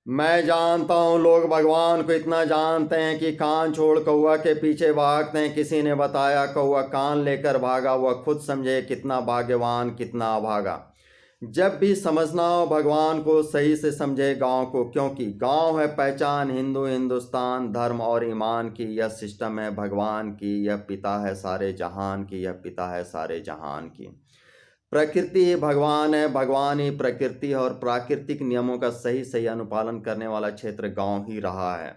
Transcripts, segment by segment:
मैं जानता हूँ लोग भगवान को इतना जानते हैं कि कान छोड़ कौआ के पीछे भागते हैं। किसी ने बताया कौआ कान लेकर भागा, वह खुद समझे कितना भाग्यवान कितना अभागा। जब भी समझना हो भगवान को सही से समझे गांव को, क्योंकि गांव है पहचान हिंदू हिंदुस्तान धर्म और ईमान की। यह सिस्टम है भगवान की, यह पिता है सारे जहान की, यह पिता है सारे जहान की। प्रकृति ही भगवान है, भगवान ही प्रकृति है, और प्राकृतिक नियमों का सही सही अनुपालन करने वाला क्षेत्र गांव ही रहा है।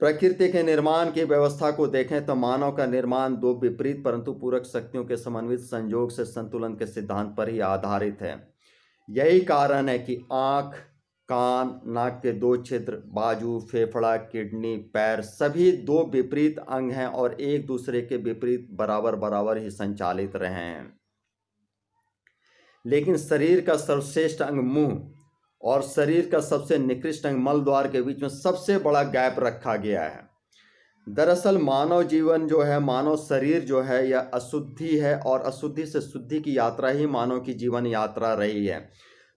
प्रकृति के निर्माण की व्यवस्था को देखें तो मानव का निर्माण दो विपरीत परंतु पूरक शक्तियों के समन्वित संयोग से संतुलन के सिद्धांत पर ही आधारित है। यही कारण है कि आंख, कान, नाक के दो छिद्र, बाजू, फेफड़ा, किडनी, पैर सभी दो विपरीत अंग हैं और एक दूसरे के विपरीत बराबर बराबर ही संचालित रहे हैं। लेकिन शरीर का सर्वश्रेष्ठ अंग मुंह और शरीर का सबसे निकृष्ट अंग मल द्वार के बीच में सबसे बड़ा गैप रखा गया है। दरअसल मानव जीवन जो है, मानव शरीर जो है, यह अशुद्धि है और अशुद्धि से शुद्धि की यात्रा ही मानव की जीवन यात्रा रही है।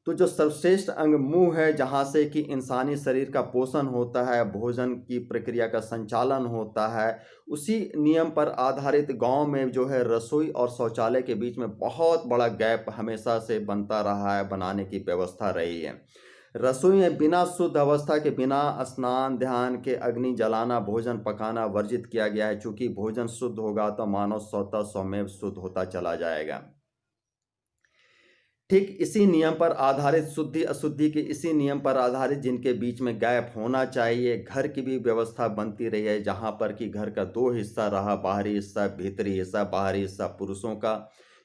तो जो सर्वश्रेष्ठ अंग मुंह है, जहाँ से कि इंसानी शरीर का पोषण होता है, भोजन की प्रक्रिया का संचालन होता है, उसी नियम पर आधारित गांव में जो है रसोई और शौचालय के बीच में बहुत बड़ा गैप हमेशा से बनता रहा है, बनाने की व्यवस्था रही है। रसोई में बिना शुद्ध अवस्था के, बिना स्नान ध्यान के अग्नि जलाना, भोजन पकाना वर्जित किया गया है। चूंकि भोजन शुद्ध होगा तो मानव स्वतः स्वमेव शुद्ध होता चला जाएगा। ठीक इसी नियम पर आधारित, शुद्धि अशुद्धि के इसी नियम पर आधारित जिनके बीच में गैप होना चाहिए, घर की भी व्यवस्था बनती रही है, जहाँ पर कि घर का दो हिस्सा रहा, बाहरी हिस्सा भीतरी हिस्सा। बाहरी हिस्सा पुरुषों का,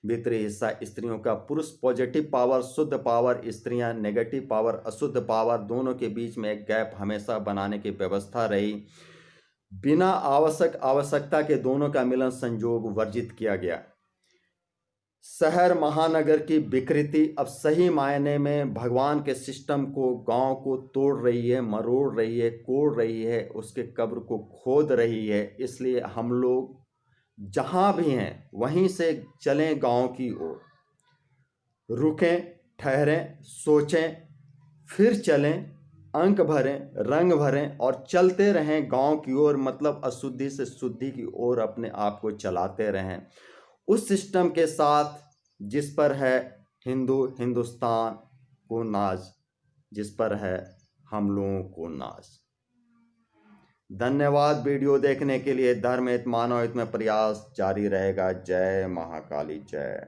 भीतरी हिस्सा स्त्रियों का। पुरुष पॉजिटिव पावर शुद्ध पावर, स्त्रियां नेगेटिव पावर अशुद्ध पावर, दोनों के बीच में एक गैप हमेशा बनाने की व्यवस्था रही। बिना आवश्यकता के दोनों का मिलन संयोग वर्जित किया गया। शहर महानगर की विकृति अब सही मायने में भगवान के सिस्टम को, गांव को तोड़ रही है, मरोड़ रही है, कोड़ रही है, उसके कब्र को खोद रही है। इसलिए हम लोग जहां भी हैं वहीं से चलें गांव की ओर, रुकें, ठहरें, सोचें, फिर चलें, अंक भरें, रंग भरें और चलते रहें गांव की ओर। मतलब अशुद्धि से शुद्धि की ओर अपने आप को चलाते रहें, उस सिस्टम के साथ जिस पर है हिंदू हिंदुस्तान को नाज, जिस पर है हम लोगों को नाज। धन्यवाद वीडियो देखने के लिए। धर्म हित मानव हित में प्रयास जारी रहेगा। जय महाकाली जय।